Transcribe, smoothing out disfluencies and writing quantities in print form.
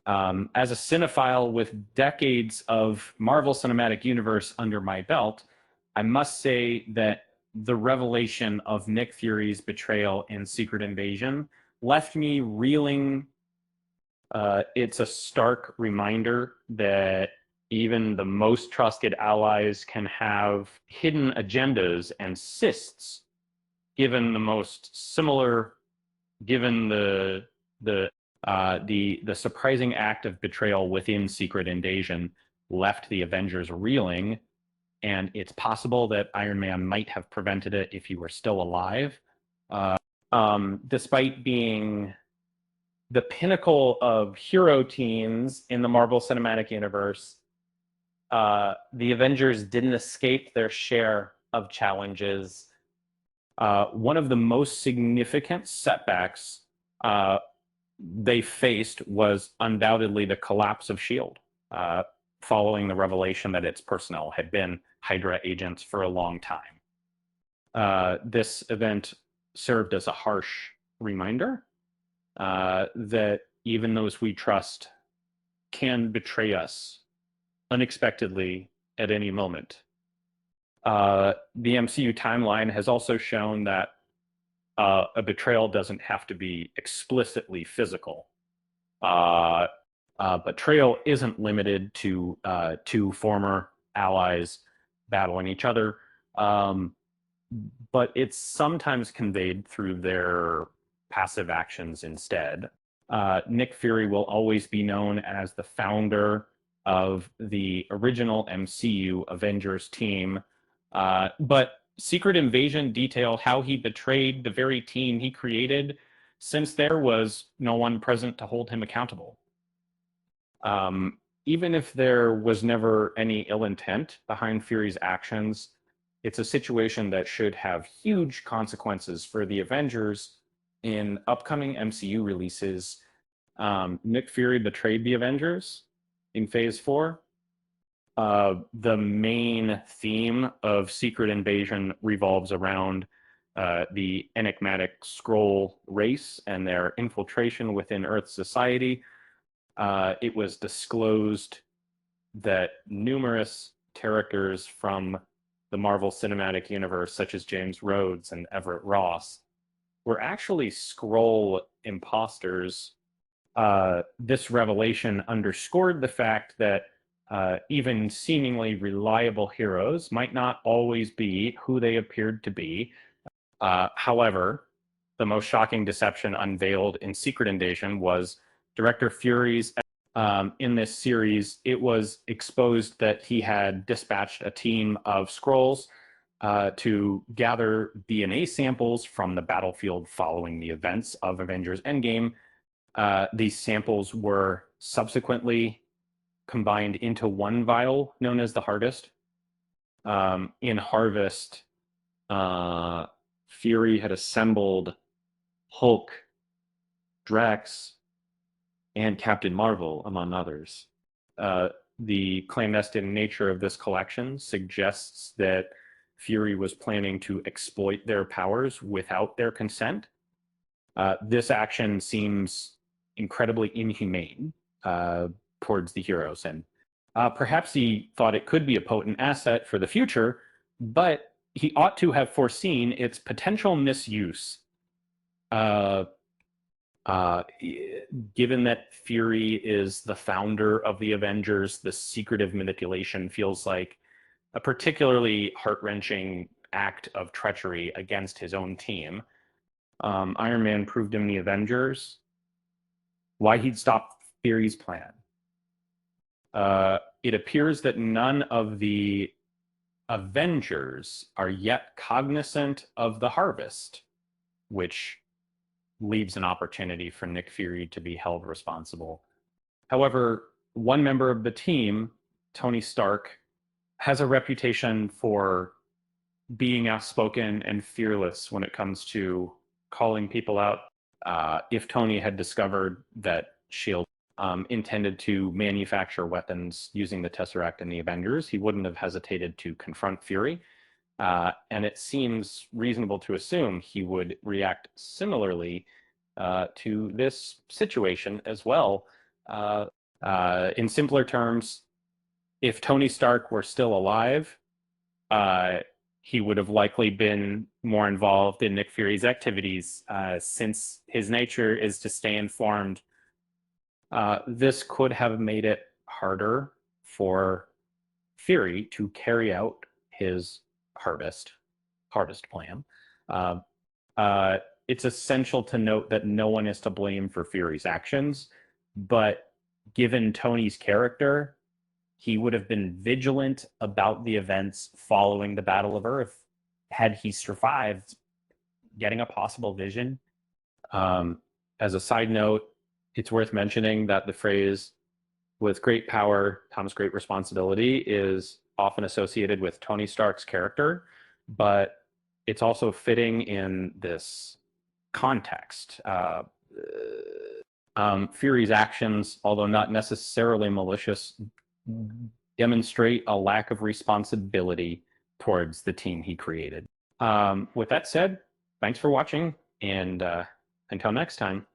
As a cinephile with decades of Marvel Cinematic Universe under my belt, I must say that the revelation of Nick Fury's betrayal in Secret Invasion left me reeling. It's a stark reminder that even the most trusted allies can have hidden agendas and cysts, given the most similar, given the surprising act of betrayal within Secret Invasion left the Avengers reeling, and it's possible that Iron Man might have prevented it if he were still alive. Despite being the pinnacle of hero teams in the Marvel Cinematic Universe, the Avengers didn't escape their share of challenges. One of the most significant setbacks they faced was undoubtedly the collapse of S.H.I.E.L.D., following the revelation that its personnel had been Hydra agents for a long time. This event served as a harsh reminder that even those we trust can betray us unexpectedly at any moment. The MCU timeline has also shown that a betrayal doesn't have to be explicitly physical. Betrayal isn't limited to two former allies battling each other, but it's sometimes conveyed through their passive actions instead. Nick Fury will always be known as the founder of the original MCU Avengers team, but Secret Invasion detailed how he betrayed the very team he created, since there was no one present to hold him accountable. Even if there was never any ill intent behind Fury's actions, it's a situation that should have huge consequences for the Avengers in upcoming MCU releases. Nick Fury betrayed the Avengers in Phase 4. The main theme of Secret Invasion revolves around the enigmatic Skrull race and their infiltration within Earth's society. It was disclosed that numerous characters from the Marvel Cinematic Universe, such as James Rhodes and Everett Ross, were actually Skrull imposters. This revelation underscored the fact that even seemingly reliable heroes might not always be who they appeared to be. However, the most shocking deception unveiled in Secret Invasion was Director Fury's. In this series, it was exposed that he had dispatched a team of Skrulls to gather DNA samples from the battlefield following the events of Avengers Endgame. These samples were subsequently combined into one vial known as the Harvest. In Harvest, Fury had assembled Hulk, Drax, and Captain Marvel, among others. The clandestine nature of this collection suggests that Fury was planning to exploit their powers without their consent. This action seems incredibly inhumane towards the heroes, and perhaps he thought it could be a potent asset for the future, but he ought to have foreseen its potential misuse. Given that Fury is the founder of the Avengers, the secretive manipulation feels like a particularly heart-wrenching act of treachery against his own team. Iron Man proved in the Avengers why he'd stopped Fury's plan. It appears that none of the Avengers are yet cognizant of the Harvest, which leaves an opportunity for Nick Fury to be held responsible. However, one member of the team, Tony Stark, has a reputation for being outspoken and fearless when it comes to calling people out. If Tony had discovered that S.H.I.E.L.D. Intended to manufacture weapons using the Tesseract in the Avengers, he wouldn't have hesitated to confront Fury. And it seems reasonable to assume he would react similarly to this situation as well. In simpler terms, if Tony Stark were still alive, uh, he would have likely been more involved in Nick Fury's activities, since his nature is to stay informed. This could have made it harder for Fury to carry out his harvest plan. Uh, uh, it's essential to note that no one is to blame for Fury's actions, but given Tony's character, he would have been vigilant about the events following the Battle of Earth had he survived getting a possible vision. As a side note, it's worth mentioning that the phrase "with great power comes great responsibility" is often associated with Tony Stark's character, but it's also fitting in this context. Fury's actions, although not necessarily malicious, demonstrate a lack of responsibility towards the team he created. With that said, thanks for watching, and until next time.